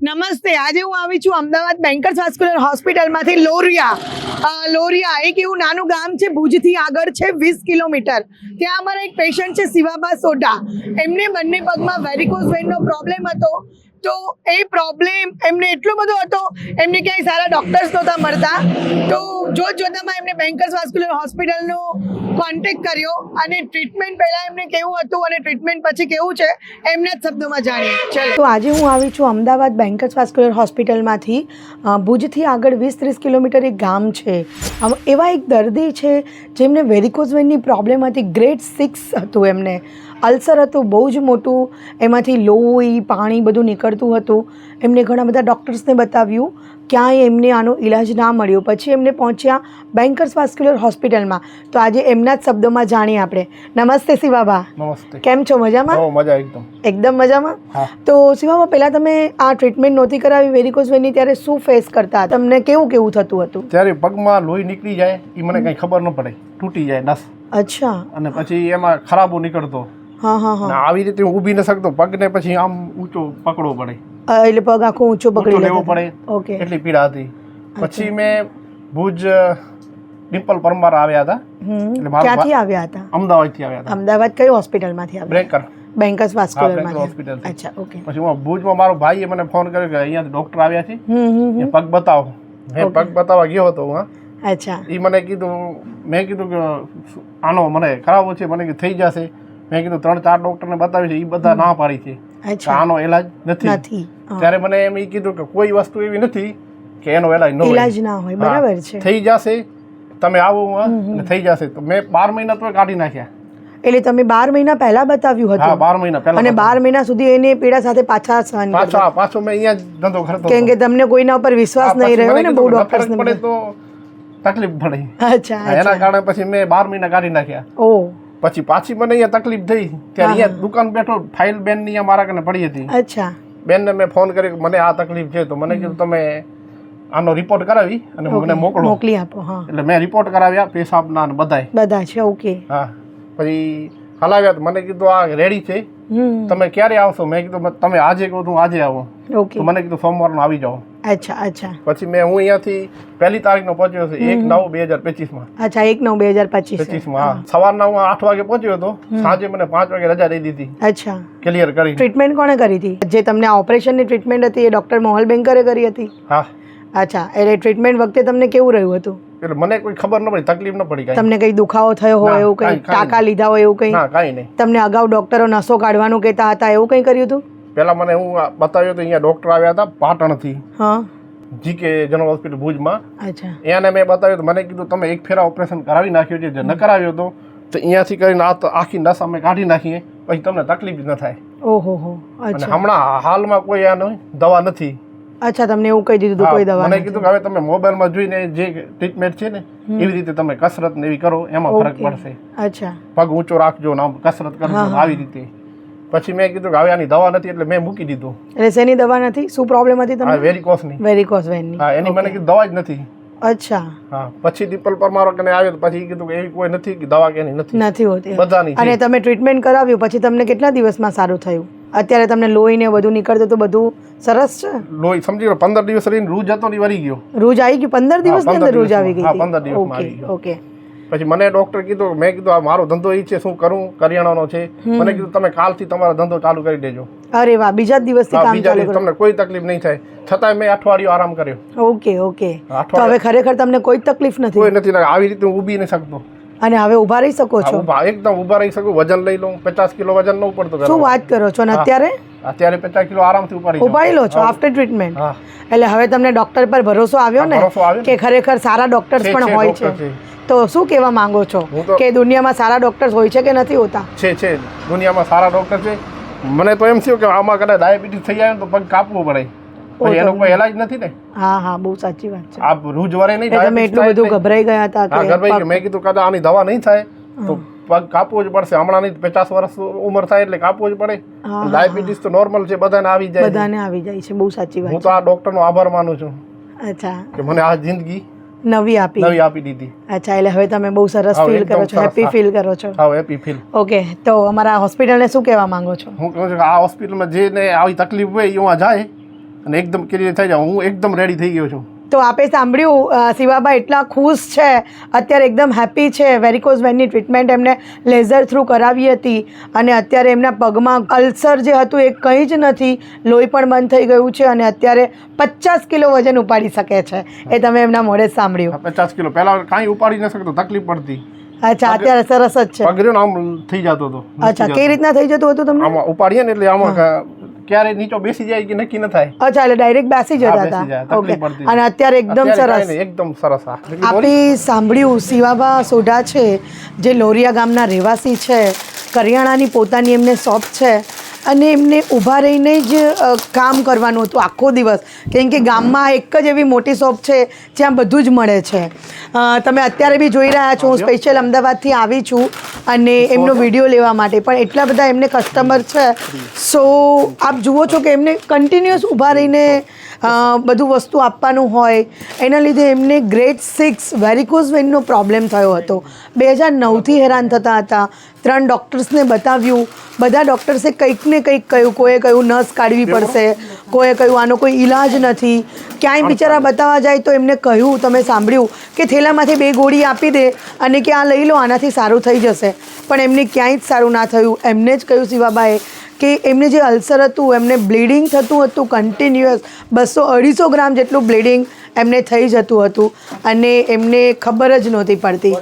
નમસ્તે. આજે હું આવી છું અમદાવાદ બેન્કર્સ વાસ્ક્યુલર હોસ્પિટલમાંથી લોરિયા એક એવું નાનું ગામ છે, ભુજથી આગળ છે 20 કિલોમીટર. ત્યાં અમારા એક પેશન્ટ છે શિવાબા સોઢા. એમને બંને પગમાં વેરિકોઝ વેનનો પ્રોબ્લેમ હતો. તો એ પ્રોબ્લેમ એમને એટલો બધો હતો, એમને ક્યાંય સારા ડૉક્ટર્સ નહોતા મળતા. તો જોતામાં એમને બેન્કર્સ વાસ્ક્યુલર હોસ્પિટલનો કોન્ટેક્ટ કર્યો અને ટ્રીટમેન્ટ પહેલાં એમને કેવું હતું અને ટ્રીટમેન્ટ પછી કેવું છે એમના જ શબ્દોમાં જાણીએ. ચલો. તો આજે હું આવી છું અમદાવાદ બેન્કર્સ વાસ્ક્યુલર હોસ્પિટલમાંથી. ભુજથી આગળ 20-30 કિલોમીટર એક ગામ છે. એવા એક દર્દી છે જેમને વેરિકોઝ વેનની પ્રોબ્લેમ હતી. ગ્રેડ 6 હતું એમને. અલ્સર હતું બહુ જ મોટું, એમાંથી લોહી પાણી બધું નીકળતું હતું. એમને ઘણા બધા ડૉક્ટર્સને બતાવ્યું, ક્યાંય એમને આનો ઈલાજ ના મળ્યો. પછી એમને પહોંચ્યા બેન્કર્સ વાસ્ક્યુલર હોસ્પિટલમાં. તો આજે એમના જ શબ્દોમાં જાણીએ આપણે. નમસ્તે શિવાબા. નમસ્તે. કેમ છો? મજામાં? મજા એકદમ મજામાં. તો શિવાબા, પહેલાં તમે આ ટ્રીટમેન્ટ નહોતી કરાવી વેરિકોઝ વેનની, ત્યારે શું ફેસ કરતા? તમને કેવું થતું હતું? ત્યારે પગમાં લોહી નીકળી જાય એ મને કંઈ ખબર ન પડે, તૂટી જાય નસ. અચ્છા. અને પછી એમાં ખરાબો નીકળતો. આવી રીતે હું ઊભી ન શકતો, પગને પછી આમ ઊંચો પકડવો પડે, એટલે પગ આખો ઊંચો પકડી લેવો પડે. ઓકે. એટલી પીડા હતી. પછી મેં ભુજ ડિમ્પલ પરમાર આવ્યા હતા. ક્યાંથી આવ્યા હતા? અમદાવાદથી આવ્યા હતા. અમદાવાદ કઈ હોસ્પિટલમાંથી આવ્યા? બેન્કર્સ વાસ્ક્યુલરમાંથી. હોસ્પિટલ. અચ્છા, ઓકે. પછી હું ભુજમાં મારો ભાઈએ મને ફોન કર્યો કે અહીંયા ડોક્ટર આવ્યા છે, એ પગ બતાવો. મેં પગ બતાવવા ગયો હતો હું. અચ્છા. એ મને કીધું, મેં કીધું કે આનો મને ખરાબ છે, મને કે થઈ જશે. મેં કીધું 3-4 ડોક્ટરને બતાવી છે, એ બધા ના પાડી છે કે આનો ઇલાજ નથી. ત્યારે મને એમ એ કીધું કે કોઈ વસ્તુ એવી નથી કે એનો ઇલાજ ના હોય. બરાબર છે. થઈ જશે, તમે આવો થઈ જશે. તો મેં 12 મહિના તો કાઢી નાખ્યા. એટલે તમે 12 મહિના પહેલા બતાવ્યું હતું? હા, 12 મહિના પહેલા. અને 12 મહિના સુધી એની પીડા સાથે પાછા સહન કર્યા? પાછો મેં અહીંયા જ ધંધો કરતો. કેમ કે તમને કોઈના ઉપર વિશ્વાસ નહીં રહ્યો ને, બહુ ડોક્ટર્સને પડે તો તકલીફ પડે. અચ્છા. એના કારણે પછી મેં 12 મહિના કાઢી નાખ્યા. ઓહ. પછી પાછી મને અહીંયા તકલીફ થઈ ત્યારે અહીંયા દુકાન બેઠો ફાઇલ બેન ની મારા કને પડી હતી. અચ્છા. બેનને મેં ફોન કર્યો મને આ તકલીફ છે. તો મને કીધું તમે આનો રિપોર્ટ કરાવી અને મને મોકલી આપો. એટલે મેં રિપોર્ટ કરાવ્યા, પેશાબના બધા છે. ઓકે. હા. પછી હલાવ્યા. મને કીધું આ રેડી છે, તમે ક્યારે આવશો? મેં કીધું તમે આજે કહો તો આજે આવો. ઓકે. તો મને કીધું સોમવારનો આવી જાઓ. અચ્છા. પછી મેં હું અહીંયાથી 1 તારીખનો પહોંચ્યો છે, 1/9/2025 અચ્છા, 1/9/2025. સવારના હું 8 વાગે પહોંચ્યો હતો, સાંજે મને 5 વાગે રજા દઈ દીધી. અચ્છા. ક્લિયર કરી. ટ્રીટમેન્ટ કોણે કરી હતી? જે તમને આ ઓપરેશનની ટ્રીટમેન્ટ હતી એ ડોક્ટર મોહલ બેન્કરે કરી હતી? હા. અચ્છા. એટલે ટ્રીટમેન્ટ વખતે તમને કેવું રહ્યું હતું? એટલે મને કોઈ ખબર ન પડી, તકલીફ ન પડી. તમને કઈ દુખાવો થયો હોય એવું કઈ, ટાંકા લીધા હોય એવું કઈ? ના, કાંઈ નહીં. તમને અગાઉ ડોક્ટરો નસો કાઢવાનું કહેતા હતા એવું કઈ કર્યું હતું? પહેલા મને હું બતાવ્યો તો અહીંયા ડોક્ટર આવ્યા હતા પાટણથી. હા. જીકે જનરલ હોસ્પિટલ ભુજમાં. અચ્છા. એને મેં બતાવ્યું તો મને કીધું તમે એક ફેરા ઓપરેશન કરાવી નાખ્યું છે, જે ન કરાવ્યો હતો તો અહીંયાથી કરીને આખી નસ અમે કાઢી નાખીએ, પછી તમને તકલીફ જ ન થાય. ઓહો. અચ્છા. હમણાં હાલમાં કોઈ આનો દવા નથી. અચ્છા, તમને એવું કહી દીધું કોઈ દવા? મને કીધું કે હવે તમે મોબાઈલમાં જોઈને જે ટ્રીટમેન્ટ છે ને એવી રીતે તમે કસરત ને એવી કરો, એમાં ફરક પડશે. અચ્છા. પગ ઊંચો રાખજો ને કસરત કરજો આવી રીતે. પછી મેં કીધું કે હવે આની દવા નથી, એટલે મેં મૂકી દીધું. એટલે શેની દવા નથી? શું પ્રોબ્લેમ હતી તમને? વેરિકોઝની. વેરિકોઝ વેનની. હા, એની મને કીધું દવા જ નથી. અચ્છા. હા. પછી ડિમ્પલ પરમાર કને આવ્યો તો પછી કીધું કે એવી કોઈ નથી કે દવા કે નથી હોતી બધાની. અને તમે ટ્રીટમેન્ટ કરાવ્યું પછી તમને કેટલા દિવસમાં સારું થયું? અત્યારે તમને લોહી ને બધું નીકળતું તો બધું સરસ છે? લોહી સમજી લો 15 દિવસ રહીને રૂજ હતો ને વરી ગયો. રૂજ આવી ગયું? 15 દિવસની અંદર રૂજ આવી ગઈ? 15 દિવસમાં આવી ગયો. ઓકે. પછી મને ડોક્ટર કીધું, મેં કીધું આ મારો ધંધો એ છે, શું કરું? કરિયાણાનો છે. મને કીધું તમે કાલથી તમારો ધંધો ચાલુ કરી દેજો. અરે વાહ, બીજા દિવસથી કામ ચાલુ કરો. તમને કોઈ તકલીફ નહીં થાય. છતાંય મેં અઠવાડિયું આરામ કર્યો. ઓકે. તો હવે ખરેખર તમને કોઈ તકલીફ નથી? કોઈ નથી. આવી રીતે હું ઊભી નહીં શકતો. અને હવે ઊભા રહી શકો છો? એકદમ ઊભા રહી શકું. વજન લઈ લઉં, 50 કિલો વજન ન ઉપડતો. શું વાત કરો છો? અને અત્યારે 50 કિલો આરામથી ઉપાડી લો છો આફ્ટર ટ્રીટમેન્ટ? એટલે હવે તમને ડોક્ટર પર ભરોસો આવ્યો ને કે ખરેખર સારા ડોક્ટર્સ પણ હોય છે? તો શું કહેવા માંગો છો કે દુનિયામાં સારા ડોક્ટર્સ હોય છે કે નથી હોતા? છે. દુનિયામાં સારા ડોક્ટર છે. મને તો એમ થયું કે આમાં કદાચ ડાયાબિટીસ થઈ જાય તો પગ કાપવો પડે, એનો કોઈ ઇલાજ નથી ને. હા, બહુ સાચી વાત છે. આ રૂજ વરે નહીં. તમે એટલું બધું ગભરાઈ ગયા હતા? હા, ગભરાઈ ગયા. મેં કીધું કદાચ આની દવા નહીં થાય તો પગ કાપવો જ પડશે. હમણાં નહીં 50 વર્ષ ઉંમર થાય એટલે કાપવો જ પડે. ડાયાબિટીસ તો નોર્મલ છે, બધાને આવી જાય છે. બહુ સાચી વાત. હું તો આ ડોક્ટરનો આભાર માનું છું. અચ્છા. કે મને આ જિંદગી નવી આપી દીધી. અચ્છા. એટલે હવે તમે બહુ સરસ ફીલ કરો છો, હેપી ફીલ કરો છો? હા, હેપી ફીલ. ઓકે. તો અમારા હોસ્પિટલને શું કહેવા માંગો છો? હું કહું છું કે આ હોસ્પિટલમાં જેને આવી તકલીફ હોય એ જાય અને એકદમ ક્લિયર થઈ જાય. હું એકદમ રેડી થઈ ગયો છું. તો આપે સાંભળ્યું શિવાબા એટલા ખુશ છે, અત્યારે એકદમ હેપી છે. વેરિકોઝ વેનની ટ્રીટમેન્ટ એમને લેઝર થ્રુ કરાવી હતી અને અત્યારે એમના પગમાં અલ્સર જે હતું એ કંઈ જ નથી, લોહી પણ બંધ થઈ ગયું છે અને અત્યારે 50 કિલો વજન ઉપાડી શકે છે. એ તમે એમના મોઢે સાંભળ્યું. 50 કિલો પહેલાં કાંઈ ઉપાડી ન શકતો, તકલીફ પડતી. અચ્છા, અત્યારે સરસ જ છે. પગર્યો આમ થઈ જતો હતો. અચ્છા, કઈ રીતના થઈ જતું હતું તમને? આમાં ઉપાડીએ ને એટલે આમાં ક્યારે નીચો બેસી જાય કે નક્કી ન થાય. અચ્છા, એટલે ડાયરેક્ટ બેસી જતા હતા. ઓકે. અને અત્યારે એકદમ સરસ. એકદમ સરસ. આપણે સાંભળ્યું શિવાબા સોઢા છે જે લોરિયા ગામના રહેવાસી છે, કરિયાણાની પોતાની એમને શોપ છે અને એમને ઊભા રહીને જ કામ કરવાનું હતું આખો દિવસ, કેમ કે ગામમાં એક જ એવી મોટી શોપ છે જ્યાં બધું જ મળે છે. તમે અત્યારે બી જોઈ રહ્યા છો, હું સ્પેશિયલ અમદાવાદથી આવી છું અને એમનો વિડીયો લેવા માટે, પણ એટલા બધા એમને કસ્ટમર છે. સો આપ જુઓ છો કે એમને કન્ટિન્યુઅસ ઊભા રહીને બધું વસ્તુ આપવાનું હોય, એના લીધે એમને ગ્રેડ 6 વેરિકોઝ વેનનો પ્રોબ્લેમ થયો હતો. 2009થી હેરાન થતા હતા. 3 ડૉક્ટર્સને બતાવ્યું, બધા ડૉક્ટર્સે કંઈક ને કંઈક કહ્યું. કોઈએ કહ્યું નસ કાઢવી પડશે, કોઈએ કહ્યું આનો કોઈ ઈલાજ નથી. ક્યાંય બિચારા બતાવવા જાય તો એમને કહ્યું, તમે સાંભળ્યું કે થેલામાંથી 2 ગોળી આપી દે અને કે આ લઈ લો, આનાથી સારું થઈ જશે. પણ એમને ક્યાંય જ સારું ના થયું. એમને જ કહ્યું શિવાબાએ કે એમને જે અલ્સર હતું, એમને બ્લીડિંગ થતું હતું કન્ટિન્યુઅસ, 200-250 ગ્રામ જેટલું બ્લીડિંગ એમને થઈ જતું હતું અને એમને ખબર જ નહોતી પડતી.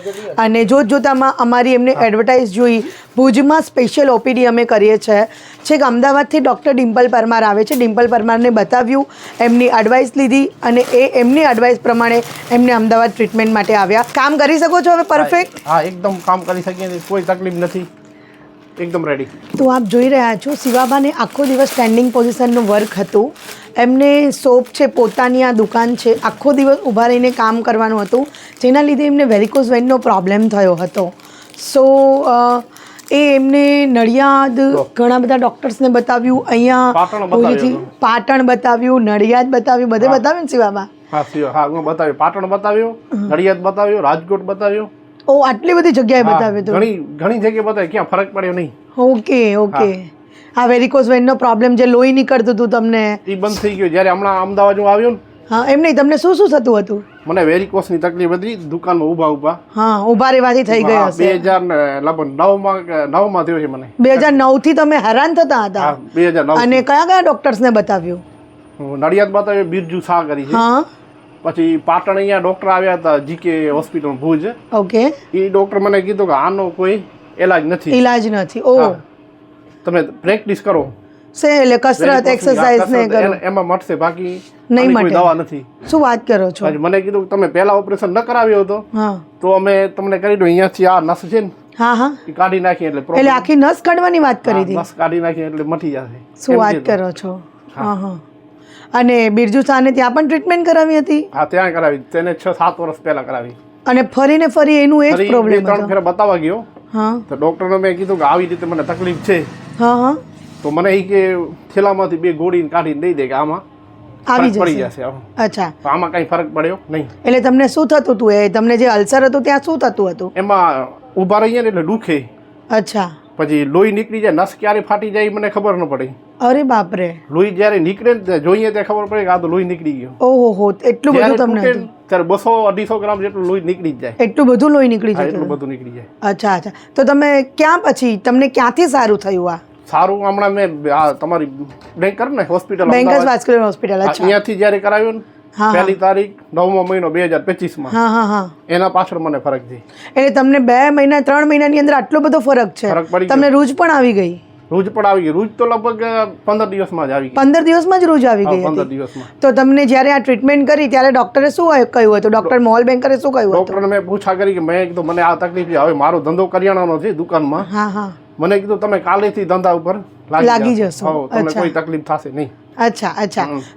અને જોતજોતામાં અમારી એમને એડવર્ટાઇઝ જોઈ. ભુજમાં સ્પેશિયલ ઓપીડી અમે કરીએ છીએ. છેક અમદાવાદથી ડૉક્ટર ડિમ્પલ પરમાર આવે છે. ડિમ્પલ પરમારને બતાવ્યું, એમની એડવાઇસ લીધી અને એમની એડવાઇસ પ્રમાણે એમને અમદાવાદ ટ્રીટમેન્ટ માટે આવ્યા. કામ કરી શકો છો હવે પરફેક્ટ? હા, એકદમ કામ કરી શકીએ, કોઈ તકલીફ નથી, એકદમ રેડી. તો આપ જોઈ રહ્યા છો શિવાબાને આખો દિવસ સ્ટેન્ડિંગ પોઝિશનનું વર્ક હતું. એમને શોપ છે, પોતાની આ દુકાન છે, આખો દિવસ ઊભા રહીને કામ કરવાનું હતું, જેના લીધે એમને વેરિકોઝ વેનનો પ્રોબ્લેમ થયો હતો. સો એમને નડિયાદ ઘણા બધા ડૉક્ટર્સને બતાવ્યું, અહીંયા ભુજથી પાટણ બતાવ્યું, નડિયાદ બતાવ્યું, બધે બતાવ્યું ને શિવાબા? હા, હું બતાવ્યું. પાટણ બતાવ્યું, નડિયાદ બતાવ્યું, રાજકોટ બતાવ્યું. ઓ, આટલી બધી જગ્યાએ બતાવ્યું હતું? ઘણી જગ્યાએ બતાવ્યું, ક્યાં ફરક પડ્યો નહીં. ઓકે. આ વેરિકોઝ વેનનો પ્રોબ્લેમ જે લોહી નીકળતું હતું તમને, એ બંધ થઈ ગયો જ્યારે હમણાં અમદાવાદ હું આવ્યો ને. હા, એમ નહીં, તમને શું થતું હતું? મને વેરિકોઝની તકલીફ હતી, દુકાનમાં ઊભા. હા, ઊભા રહેવાથી થઈ ગયો હશે. 2009માં થયો છે મને. 2009થી તમે હેરાન થતા હતા? 2009. અને કયા ડોક્ટર્સને બતાવ્યું? નડિયાદ બતાવ્યું, બિરજુ શાહ કરી છે. હા. પછી પાટણ અહીંયા ડોક્ટર આવ્યા હતા, જીકે હોસ્પિટલ ભુજ. ઓકે. એ ડોક્ટર મને કીધું કે આનો કોઈ ઈલાજ નથી. ઓ, તમે પ્રેક્ટિસ કરો, એટલે કસરત એક્સરસાઇઝ ને કરો, એમાં મટશે, બાકી નહીં મળે. દવા નથી. શું વાત કરો છો? મને કીધું તમે પહેલા ઓપરેશન ન કરાવ્યો હતો તો અમે તમને કરી દો, અહીંયાથી આ નસ છે ને, હા, એ કાઢી નાખી એટલે આખી નસ કાઢવાની વાત કરી હતી. નસ કાઢી નાખી એટલે મટી જશે. શું વાત કરો છો? હા. અને બિરજુ શાહને ત્યાં પણ ટ્રીટમેન્ટ કરાવી હતી? હા, ત્યાં કરાવી. તેને 6-7 વર્ષ પહેલા કરાવી. અને ફરી એનું એ જ પ્રોબ્લેમ હતો? 3 ફેરા બતાવવા ગયો. હા. તો ડોક્ટરને મેં કીધું કે આવી રીતે મને તકલીફ છે. હા. તો મને એ કે થેલામાંથી 2 ગોળી કાઢીને દઈ દે કે આમાં આવી જશે. અચ્છા. આમાં કઈ ફરક પડ્યો નહીં. એટલે તમને શું થતું હતું? એ તમને જે અલ્સર હતું ત્યાં શું થતું હતું? એમાં ઊભા રહીએ ને એટલે દુખે. અચ્છા. પછી લોહી નીકળી જાય, નસ ક્યારે ફાટી જાય મને ખબર ન પડે. અરે બાપરે. લોહી જ્યારે નીકળે ને જોઈએ ત્યારે ખબર પડે કે આ તો લોહી નીકળી ગયો. ઓહો, એટલું બધું તમને હતું? ત્યારે 200-250 ગ્રામ જેટલું લોહી નીકળી જાય. એટલું બધું લોહી નીકળી જાય? એટલું બધું નીકળી જાય. અચ્છા. તો તમે ક્યાં પછી તમને ક્યાંથી સારું થયું? આ સારું હમણાં મેં તમારી બેંકર ને હોસ્પિટલ, બેંકર્સ વાસ્ક્યુલર હોસ્પિટલ. અચ્છા. અહીંયાથી જ્યારે કરાવ્યું ને, પહેલી તારીખ 9મો મહિનો 2025માં. હા. એના પાછળ મને ફરક છે. એટલે તમને 2 મહિના 3 મહિનાની અંદર આટલો બધો ફરક છે? તમને રૂજ પણ આવી ગઈ? રૂજ તો લગભગ 15 દિવસમાં જ આવી ગઈ. 15 દિવસમાં જ રૂજ આવી ગઈ? 15 દિવસમાં. તો તમને જ્યારે આ ટ્રીટમેન્ટ કરી ત્યારે ડોક્ટરે શું કહ્યું હતું? ડોક્ટર મોહલ બેંકરે શું કહ્યું હતું? ડોક્ટરને મેં પૂછા કરી કે મેં કીધું મને આ તકલીફ છે, હવે મારો ધંધો કરિયાણાનો છે દુકાનમાં. હા. મને કીધું તમે કાલેથી ધંધા ઉપર લાગી જશો, તમને કોઈ તકલીફ થશે નહીં. અચ્છા.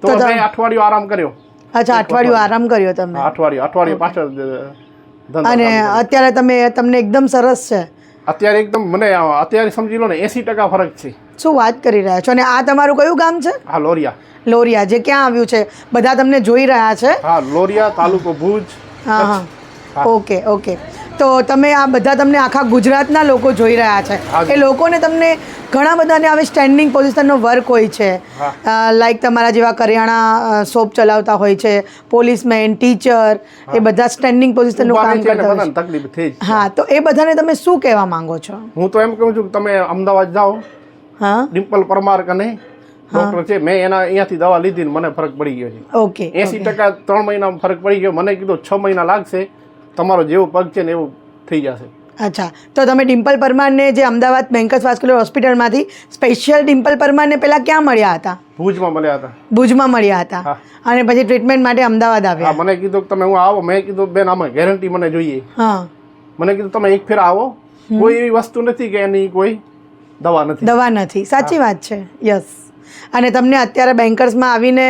તો મેં અઠવાડિયું આરામ કર્યો. અચ્છા, અઠવાડિયું આરામ કર્યો તમે? અઠવાડિયું પાછળ. અને અત્યારે તમને એકદમ સરસ છે? અત્યારે એકદમ મને અત્યારે સમજી લો ને 80% ફરક છે. શું વાત કરી રહ્યા છો? અને આ તમારું કયું ગામ છે? હા, લોરિયા. જે ક્યાં આવ્યું છે? બધા તમને જોઈ રહ્યા છે. હા, લોરિયા, તાલુકો ભુજ. હા. ઓકે. તો તમે આ બધા તમને આખા ગુજરાતના લોકો જોઈ રહ્યા છે એ લોકોને તમને ઘણા બધાને હવે સ્ટેન્ડિંગ પોઝિશનનો વર્ક હોય છે લાઈક તમારા જેવા કરિયાણા શોપ ચલાવતા હોય છે પોલીસમેન ટીચર એ બધા સ્ટેન્ડિંગ પોઝિશનનું કામ કરતા હોય છે તકલીફ થઈ જ. હા તો એ બધાને તમે શું કહેવા માંગો છો? હું તો એમ કહું છું કે તમે અમદાવાદ જાઓ, હા ડિમ્પલ પરમાર કને ડોક્ટર છે, મેં એના અહીંયાથી દવા લીધી ને મને ફરક પડી ગયો છે. ઓકે 80% 3 મહિનામાં ફરક પડી ગયો. મને કીધું 6 મહિના લાગશે, તમારો જેવો પગ છે ને એવું થઈ જશે. અચ્છા, તો તમે ડિમ્પલ પરમારને જે અમદાવાદ બેન્કર્સ વાસ્ક્યુલર હોસ્પિટલમાંથી સ્પેશિયલ ડિમ્પલ પરમારને પહેલાં ક્યાં મળ્યા હતા? ભુજમાં મળ્યા હતા. ભુજમાં મળ્યા હતા અને પછી ટ્રીટમેન્ટ માટે અમદાવાદ આવ્યા? હા, મને કીધું કે તમે હું આવો. મેં કીધું બેન આમાં ગેરંટી મને જોઈએ. હા, મને કીધું તમે એક ફેર આવો, કોઈ એવી વસ્તુ નથી કે એની કોઈ દવા નથી. દવા નથી, સાચી વાત છે. યસ. અને તમને અત્યારે બેન્કર્સમાં આવીને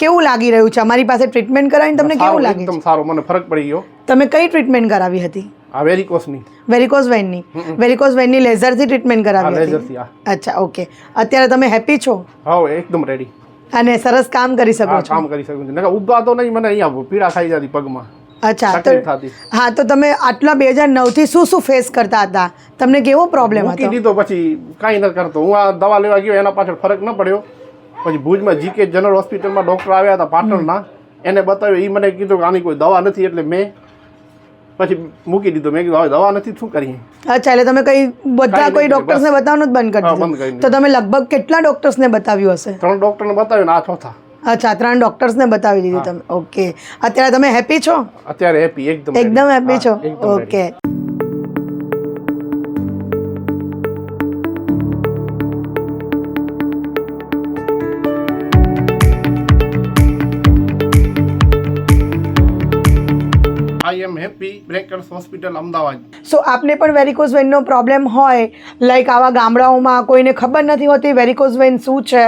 કેવું લાગી રહ્યું છે? અમારી પાસે ટ્રીટમેન્ટ કરાવીને તમને કેવું લાગે છે? એકદમ સારું, મને ફરક પડી ગયો. તમે કઈ ટ્રીટમેન્ટ કરાવી હતી? આ વેરિકોસની. વેરિકોઝ વેનની? વેરિકોઝ વેનની લેઝરથી ટ્રીટમેન્ટ કરાવી હતી? લેઝરથી. અચ્છા, ઓકે. અત્યારે તમે હેપી છો? હા, એકદમ રેડી. અને સરસ કામ કરી શકો છો? કામ કરી શકું છું. ઊભા તો નહીં, મને અહીંયા પીડા ખાઈ જતી પગમાં. અચ્છા, તો હા, તો તમે આટલા 2009થી શું ફેસ કરતા હતા? તમને કેવો પ્રોબ્લેમ મૂકી હતો? દીધો, પછી કાંઈ ન કરતો. હું આ દવા લેવા ગયો, એના પાછળ ફરક ન પડ્યો. પછી ભુજમાં જીકે જનરલ હોસ્પિટલમાં ડૉક્ટર આવ્યા હતા પાટણના, એને બતાવ્યું. એ મને કીધું કે આની કોઈ દવા નથી, એટલે મેં પછી મૂકી દીધો. મેં કીધું હવે દવા નથી, શું કરીએ? અચ્છા, એટલે તમે બધા કોઈ ડોક્ટર્સને બતાવવાનું જ બંધ કરી દીધું? તો તમે લગભગ કેટલા ડોક્ટર્સને બતાવ્યું હશે? 3 ડૉક્ટરને બતાવ્યું ને આ ચોથા. અચ્છા, 3 ડોક્ટર્સને બતાવી દીધું તમે. ઓકે. અત્યારે તમે હેપી છો? અત્યારે હેપી, એકદમ હેપી છો? Okay. I am happy bankers hospital Ahmedabad. So આપને પણ વેરિકોઝ વેનનો પ્રોબ્લેમ હોય, લાઈક આવા ગામડાઓમાં કોઈને ખબર નથી હોતી વેરિકોઝ વેન શું છે,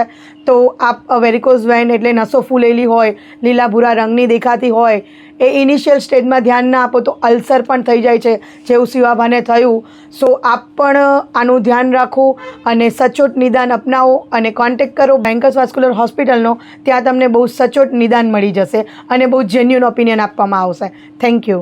તો આપ વેરિકોઝ વેન એટલે નસો ફૂલેલી હોય, લીલા ભૂરા રંગની દેખાતી હોય, એ ઇનિશિયલ સ્ટેજમાં ધ્યાન ના આપો તો અલ્સર પણ થઈ જાય છે, જેવું શિવાભાને થયું. સો આપ પણ આનું ધ્યાન રાખો અને સચોટ નિદાન અપનાવો અને કોન્ટેક્ટ કરો બેન્કર્સ વાસ્ક્યુલર હોસ્પિટલનો. ત્યાં તમને બહુ સચોટ નિદાન મળી જશે અને બહુ જેન્યુઅન ઓપિનિયન આપવામાં આવશે. Thank you.